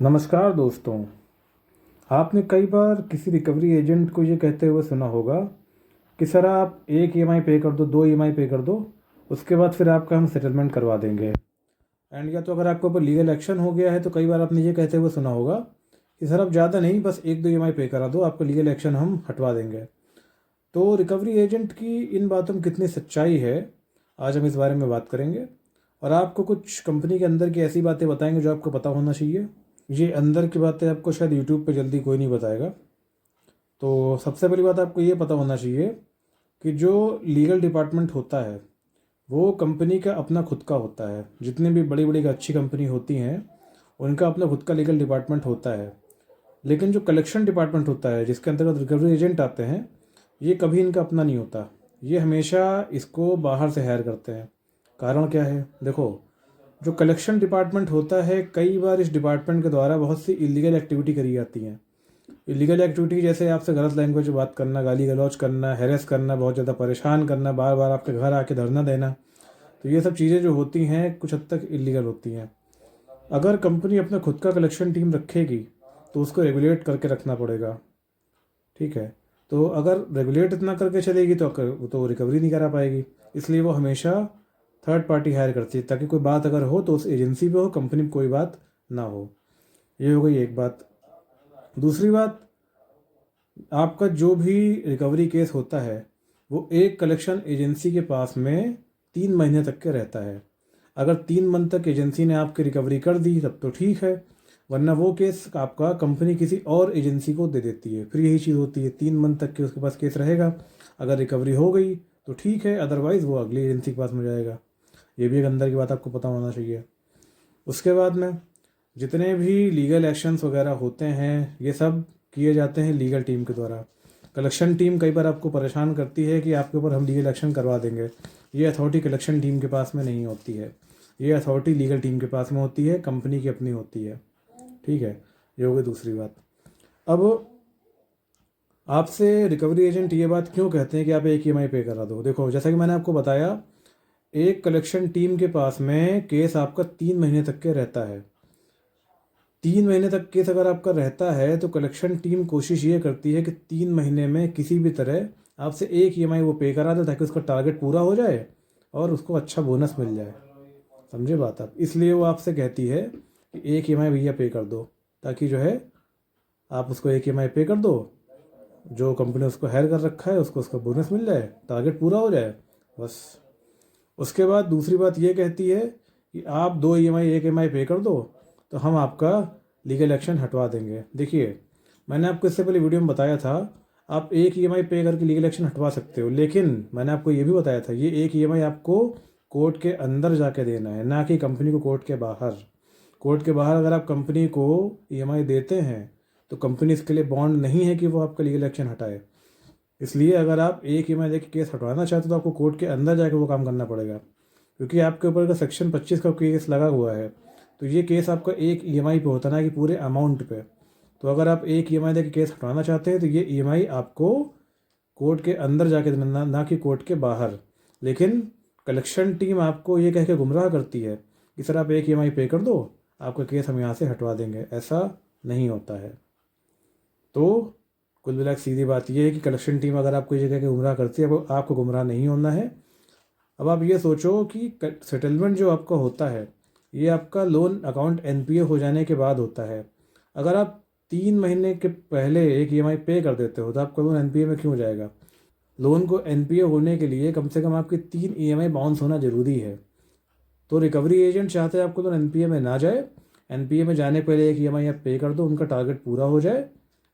नमस्कार दोस्तों। आपने कई बार किसी रिकवरी एजेंट को ये कहते हुए सुना होगा कि सर आप एक ईएमआई पे कर दो, दो ईएमआई पे कर दो, उसके बाद फिर आपका हम सेटलमेंट करवा देंगे। एंड या तो अगर आपके ऊपर लीगल एक्शन हो गया है तो कई बार आपने ये कहते हुए सुना होगा कि सर आप ज़्यादा नहीं, बस एक दो ईएमआई पे करा दो, आपका लीगल एक्शन हम हटवा देंगे। तो रिकवरी एजेंट की इन बातों में कितनी सच्चाई है, आज हम इस बारे में बात करेंगे। और आपको कुछ कंपनी के अंदर की ऐसी बातें बताएंगे जो आपको पता होना चाहिए। ये अंदर की बातें आपको शायद यूट्यूब पे जल्दी कोई नहीं बताएगा। तो सबसे पहली बात आपको ये पता होना चाहिए कि जो लीगल डिपार्टमेंट होता है वो कंपनी का अपना खुद का होता है। जितनी भी बड़ी बड़ी अच्छी कंपनी होती हैं उनका अपना खुद का लीगल डिपार्टमेंट होता है। लेकिन जो कलेक्शन डिपार्टमेंट होता है जिसके अंतर्गत रिकवरी एजेंट आते हैं, ये कभी इनका अपना नहीं होता। ये हमेशा इसको बाहर से हायर करते हैं। कारण क्या है? देखो, जो कलेक्शन डिपार्टमेंट होता है, कई बार इस डिपार्टमेंट के द्वारा बहुत सी इलीगल एक्टिविटी करी जाती हैं। इलीगल एक्टिविटी जैसे आपसे गलत लैंग्वेज में बात करना, गाली गलौज करना, हैरेस करना, बहुत ज़्यादा परेशान करना, बार बार आपके घर आके धरना देना। तो ये सब चीज़ें जो होती हैं कुछ हद तक इलीगल होती हैं। अगर कंपनी अपना खुद का कलेक्शन टीम रखेगी तो उसको रेगुलेट करके रखना पड़ेगा। ठीक है, तो अगर रेगुलेट इतना करके चलेगी तो रिकवरी नहीं करा पाएगी। इसलिए वो हमेशा थर्ड पार्टी हायर करती है ताकि कोई बात अगर हो तो उस एजेंसी पे हो, कंपनी में कोई बात ना हो। ये हो गई एक बात। दूसरी बात, आपका जो भी रिकवरी केस होता है वो एक कलेक्शन एजेंसी के पास में 3 महीने तक के रहता है। अगर 3 मंथ तक एजेंसी ने आपकी रिकवरी कर दी तब तो ठीक है, वरना वो केस आपका कंपनी किसी और एजेंसी को दे देती है। फिर यही चीज़ होती है, 3 मंथ तक के उसके पास केस रहेगा। अगर रिकवरी हो गई तो ठीक है, अदरवाइज़ वो अगली एजेंसी के पास में जाएगा। ये भी एक अंदर की बात आपको पता होना चाहिए। उसके बाद में जितने भी लीगल एक्शंस वगैरह होते हैं ये सब किए जाते हैं लीगल टीम के द्वारा। कलेक्शन टीम कई बार आपको परेशान करती है कि आपके ऊपर हम लीगल एक्शन करवा देंगे। ये अथॉरिटी कलेक्शन टीम के पास में नहीं होती है, ये अथॉरिटी लीगल टीम के पास में होती है, कंपनी की अपनी होती है। ठीक है, ये हो गई दूसरी बात। अब आपसे रिकवरी एजेंट ये बात क्यों कहते हैं कि आप एक ईएमआई पे करा दो? देखो, जैसा कि मैंने आपको बताया, एक कलेक्शन टीम के पास में केस आपका 3 महीने तक के रहता है। 3 महीने तक केस अगर आपका रहता है तो कलेक्शन टीम कोशिश ये करती है कि 3 महीने में किसी भी तरह आपसे एक ईएमआई वो पे करा दे ताकि उसका टारगेट पूरा हो जाए और उसको अच्छा बोनस मिल जाए। समझे बात आप? इसलिए वो आपसे कहती है कि एक ईएमआई भैया पे कर दो, ताकि जो है आप उसको एक ईएमआई पे कर दो, जो कंपनी ने उसको हायर कर रखा है उसको उसका बोनस मिल जाए, टारगेट पूरा हो जाए, बस। उसके बाद दूसरी बात ये कहती है कि आप दो ईएमआई एक ईएमआई पे कर दो तो हम आपका लीगल एक्शन हटवा देंगे। देखिए, मैंने आपको इससे पहले वीडियो में बताया था आप एक ईएमआई पे करके लीगल एक्शन हटवा सकते हो, लेकिन मैंने आपको ये भी बताया था ये एक ईएमआई आपको कोर्ट के अंदर जाके देना है, ना कि कंपनी को कोर्ट के बाहर। कोर्ट के बाहर अगर आप कंपनी को ईएमआई देते हैं तो कंपनी इसके लिए बॉन्ड नहीं है कि वो आपका लीगल एक्शन हटाए। इसलिए अगर आप एक ईएमआई देके केस हटवाना चाहते हो तो आपको कोर्ट के अंदर जाके वो काम करना पड़ेगा, क्योंकि आपके ऊपर का सेक्शन 25 का केस लगा हुआ है। तो ये केस आपका एक ईएमआई पे होता है, ना कि पूरे अमाउंट पे। तो अगर आप एक ईएमआई देके केस हटवाना चाहते हैं तो ये ईएमआई आपको कोर्ट के अंदर जाके देना, ना कि कोर्ट के बाहर। लेकिन कलेक्शन टीम आपको ये कह के गुमराह करती है कि सर आप एक ईएमआई पे कर दो, आपका केस हम यहाँ से हटवा देंगे। ऐसा नहीं होता है। तो कुल मिला के सीधी बात यह है कि कलेक्शन टीम अगर आपको ये कह के गुमराह करती है, अब आपको गुमराह नहीं होना है। अब आप ये सोचो कि सेटलमेंट जो आपका होता है ये आपका लोन अकाउंट एनपीए हो जाने के बाद होता है। अगर आप 3 महीने के पहले एक ईएमआई पे कर देते हो तो आपका लोन एनपीए में क्यों जाएगा? लोन को एनपीए होने के लिए कम से कम आपकी 3 ईएमआई बाउंस होना ज़रूरी है। तो रिकवरी एजेंट चाहते हैं आपको लोन एनपीए में ना जाए, एनपीए में जाने पहले एक ईएमआई आप पे कर दो, उनका टारगेट पूरा हो जाए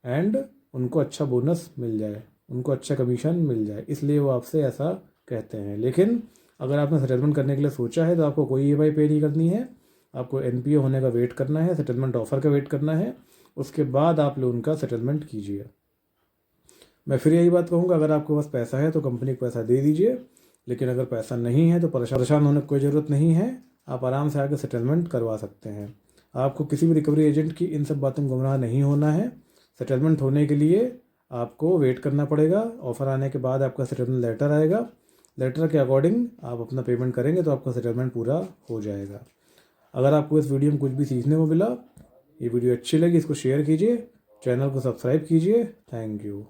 एंड उनको अच्छा बोनस मिल जाए, उनको अच्छा कमीशन मिल जाए। इसलिए वो आपसे ऐसा कहते हैं। लेकिन अगर आपने सेटलमेंट करने के लिए सोचा है तो आपको कोई ईएमआई पे नहीं करनी है, आपको एनपीए होने का वेट करना है, सेटलमेंट ऑफर का वेट करना है, उसके बाद आप लोन का सेटलमेंट कीजिए। मैं फिर यही बात कहूँगा, अगर आपके पास पैसा है तो कंपनी को पैसा दे दीजिए, लेकिन अगर पैसा नहीं है तो परेशान होने की कोई ज़रूरत नहीं है। आप आराम से आके सेटलमेंट करवा सकते हैं। आपको किसी भी रिकवरी एजेंट की इन सब बातों में गुमराह नहीं होना है। सेटलमेंट होने के लिए आपको वेट करना पड़ेगा, ऑफ़र आने के बाद आपका सेटलमेंट लेटर आएगा, लेटर के अकॉर्डिंग आप अपना पेमेंट करेंगे तो आपका सेटलमेंट पूरा हो जाएगा। अगर आपको इस वीडियो में कुछ भी सीखने को मिला ये वीडियो अच्छी लगी इसको शेयर कीजिए, चैनल को सब्सक्राइब कीजिए। Thank you.